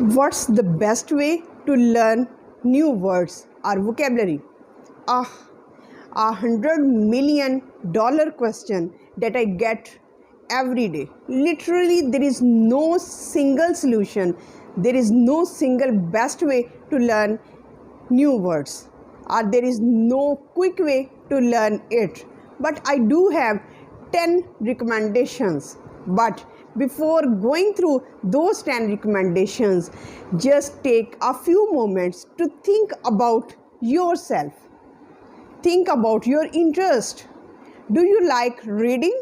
What's the best way to learn new words or vocabulary? A $100 million question that I get every day. Literally, there is no single solution. There is no single best way to learn new words, or there is no quick way to learn it. But I do have 10 recommendations. But before going through those 10 recommendations, just take a few moments to think about yourself. Think about your interest. Do you like reading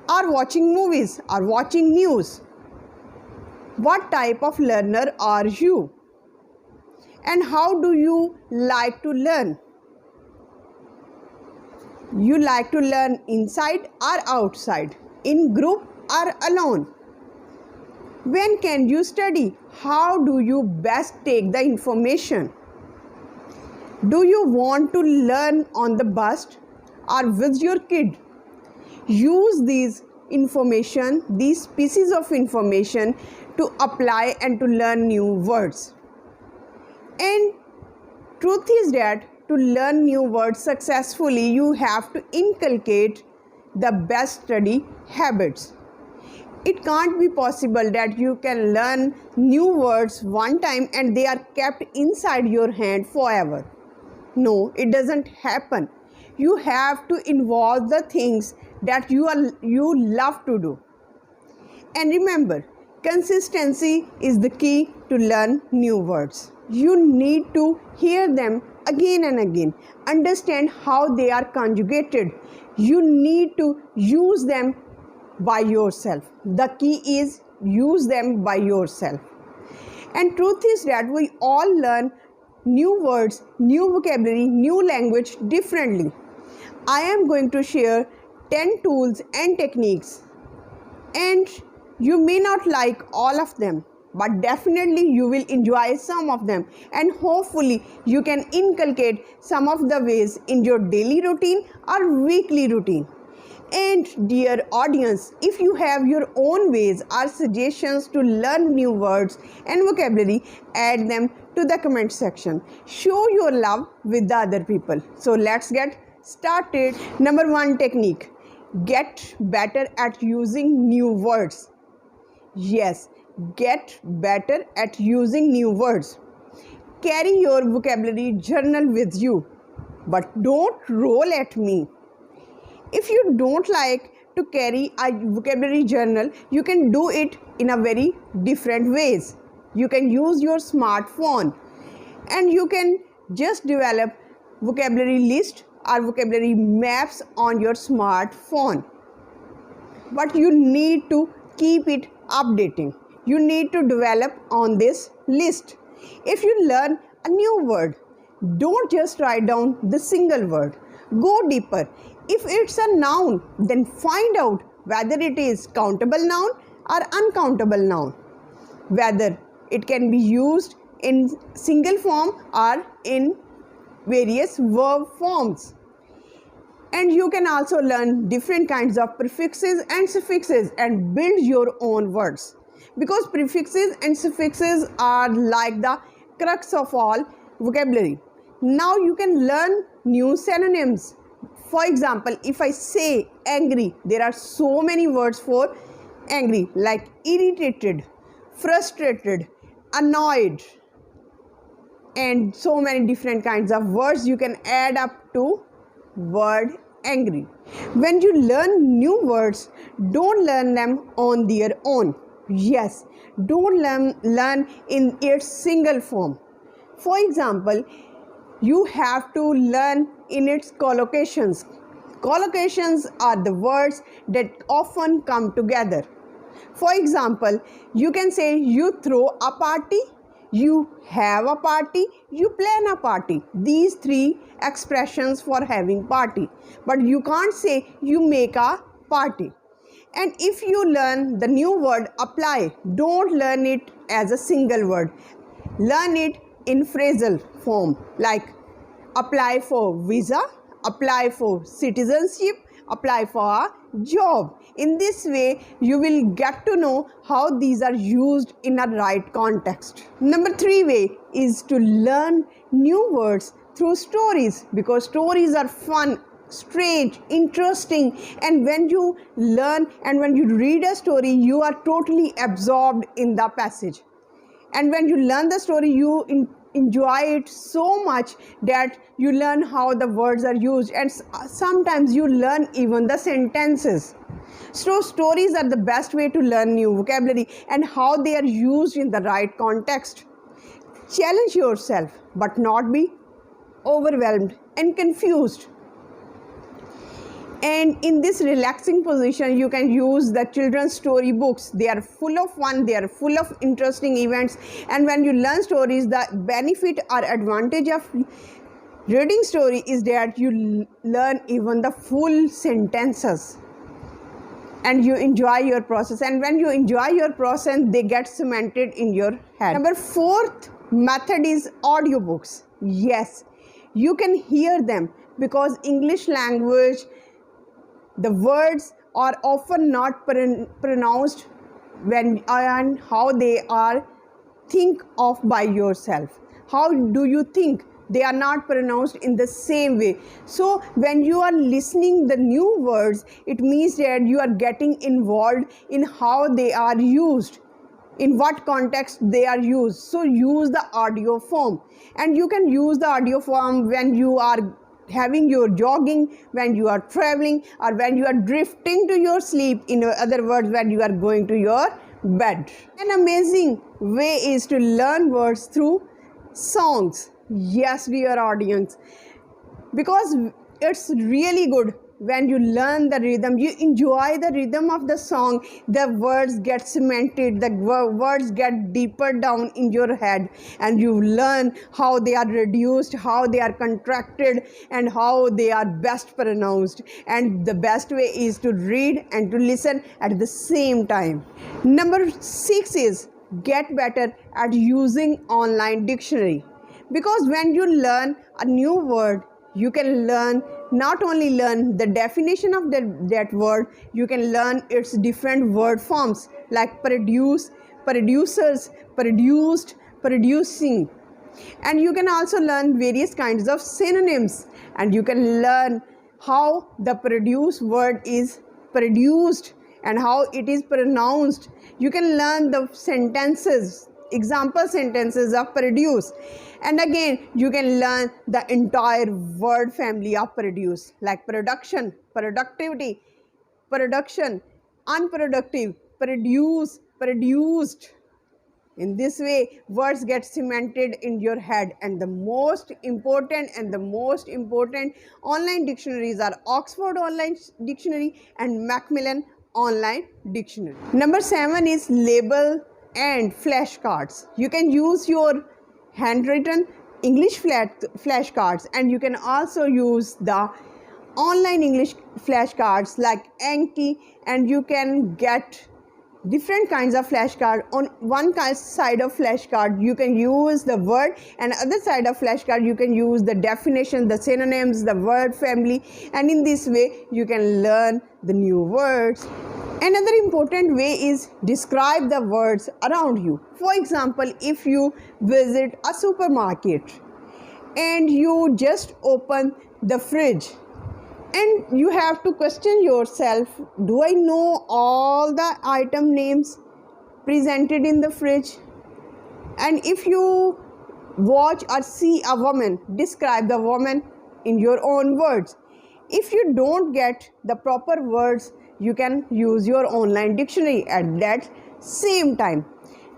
or watching movies or watching news? What type of learner are you? And how do you like to learn? You like to learn inside or outside, in group or alone? When can you study? How do you best take the information? Do you want to learn on the bus or with your kid? Use these pieces of information to apply and to learn new words. And truth is that to learn new words successfully, you have to inculcate the best study habits. It can't be possible that you can learn new words one time and they are kept inside your hand forever. No, it doesn't happen. You have to involve the things that you love to do. And remember, consistency is the key to learn new words. You need to hear them again and again. Understand how they are conjugated. You need to use them by yourself. The key is use them by yourself. And truth is that we all learn new words, new vocabulary, new language differently. I am going to share 10 tools and techniques, and you may not like all of them, but definitely you will enjoy some of them, and hopefully you can inculcate some of the ways in your daily routine or weekly routine. And dear audience, if you have your own ways or suggestions to learn new words and vocabulary, add them to the comment section. Show your love with the other people. So let's get started. Number 1 technique: get better at using new words. Yes, get better at using new words. Carry your vocabulary journal with you, but don't roll at me. If you don't like to carry a vocabulary journal, you can do it in a very different ways. You can use your smartphone and you can just develop vocabulary list or vocabulary maps on your smartphone. But you need to keep it updating. You need to develop on this list. If you learn a new word, don't just write down the single word. Go deeper. If it's a noun, then find out whether it is countable noun or uncountable noun, whether it can be used in single form or in various verb forms. And you can also learn different kinds of prefixes and suffixes and build your own words, because prefixes and suffixes are like the crux of all vocabulary. Now you can learn new synonyms. For example, if I say angry, there are so many words for angry, like irritated, frustrated, annoyed, and so many different kinds of words you can add up to word angry. When you learn new words, don't learn them on their own. Yes, don't learn in its single form. For example, you have to learn in its collocations. Collocations are the words that often come together. For example, you can say you throw a party, you have a party, you plan a party. These 3 expressions for having party. But you can't say you make a party. And if you learn the new word apply, don't learn it as a single word. Learn it in phrasal form, like apply for visa, apply for citizenship, apply for a job. In this way, you will get to know how these are used in a right context. Number 3 way is to learn new words through stories, because stories are fun, strange, interesting, and when you learn and when you read a story, you are totally absorbed in the passage. And when you learn the story, you enjoy it so much that you learn how the words are used, and sometimes you learn even the sentences. So stories are the best way to learn new vocabulary and how they are used in the right context. Challenge yourself, but not be overwhelmed and confused. And in this relaxing position, you can use the children's story books. They are full of fun, they are full of interesting events. And when you learn stories, the benefit or advantage of reading story is that you learn even the full sentences. And you enjoy your process. And when you enjoy your process, they get cemented in your head. Number 4th method is audiobooks. Yes, you can hear them, because English language, the words are often not pronounced when and how they are think of by yourself. How do you think? They are not pronounced in the same way. So when you are listening the new words, it means that you are getting involved in how they are used, in what context they are used. So use the audio form, and you can use the audio form when you are having your jogging, when you are traveling, or when you are drifting to your sleep. In other words, when you are going to your bed. An amazing way is to learn words through songs. Yes, dear audience, because it's really good when you learn the rhythm, you enjoy the rhythm of the song, the words get cemented, the words get deeper down in your head, and you learn how they are reduced, how they are contracted, and how they are best pronounced. And the best way is to read and to listen at the same time. Number 6 is get better at using online dictionary, because when you learn a new word, you can not only learn the definition of that word, you can learn its different word forms like produce, producers, produced, producing. And you can also learn various kinds of synonyms, and you can learn how the produce word is produced and how it is pronounced. You can learn the sentences, example sentences of produce. And again, you can learn the entire word family of produce, like production, productivity, production, unproductive, produce, produced. In this way, words get cemented in your head. And the most important online dictionaries are Oxford Online Dictionary and Macmillan Online Dictionary. Number 7 is label and flashcards. You can use your handwritten English flashcards, and you can also use the online English flashcards like Anki, and you can get different kinds of flashcard. On one side of flashcard you can use the word, and other side of flashcard you can use the definition, the synonyms, the word family, and in this way you can learn the new words. Another important way is describe the words around you. For example, if you visit a supermarket and you just open the fridge and you have to question yourself, do I know all the item names presented in the fridge? And if you watch or see a woman, describe the woman in your own words. If you don't get the proper words, you can use your online dictionary at that same time.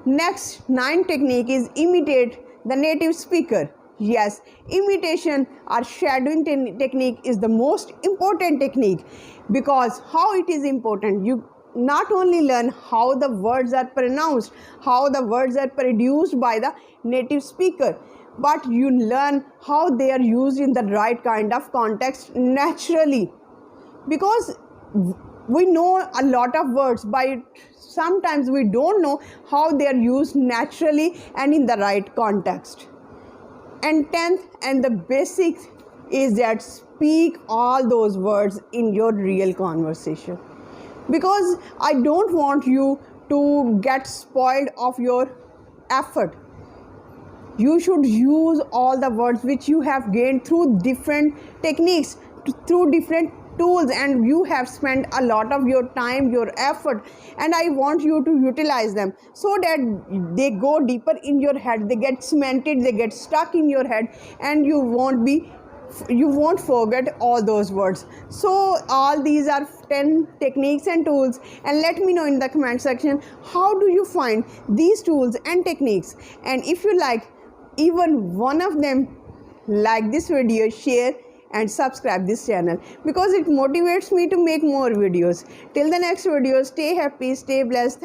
Next, 9th technique is imitate the native speaker. Yes, imitation or shadowing technique is the most important technique, because how it is important, you not only learn how the words are pronounced, how the words are produced by the native speaker, but you learn how they are used in the right kind of context naturally. Because we know a lot of words, but sometimes we don't know how they are used naturally and in the right context. And 10th and the basic is that speak all those words in your real conversation, because I don't want you to get spoiled of your effort. You should use all the words which you have gained through different techniques, through different tools, and you have spent a lot of your time, your effort, and I want you to utilize them so that they go deeper in your head, they get cemented, they get stuck in your head, and you won't forget all those words. So all these are 10 techniques and tools, and let me know in the comment section how do you find these tools and techniques, and if you like even one of them, like this video, share and subscribe this channel, because it motivates me to make more videos. Till the next video, stay happy, stay blessed.